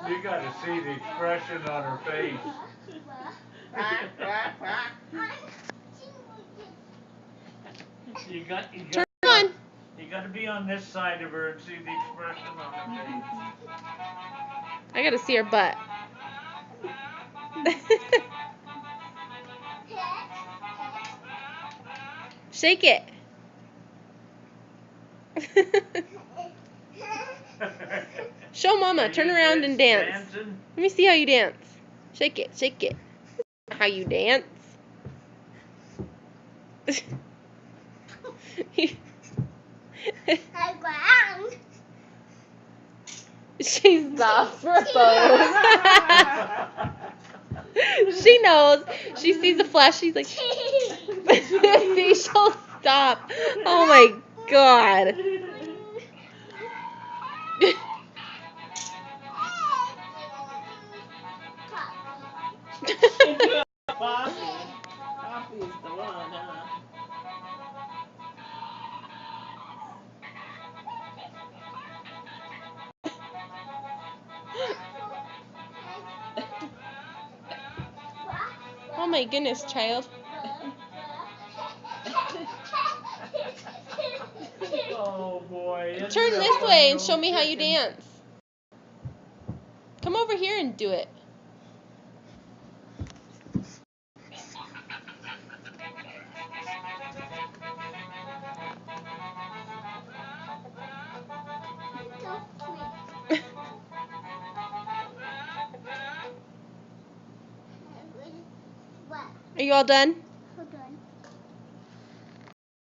You got to see the expression on her face. You got to be on this side of her and see the expression on her face. I gotta see her butt. Shake it. Show Mama. Turn around and dance. Dancing? Let me see how you dance. Shake it. Shake it. How you dance. She's soft for pose. She knows. She sees the flash. She's like, see, she'll stop. Oh my God. Coffee is the one, huh? Oh my goodness, child. Oh boy. Turn this way and show me how you dance. Come over here and do it. Are you all done?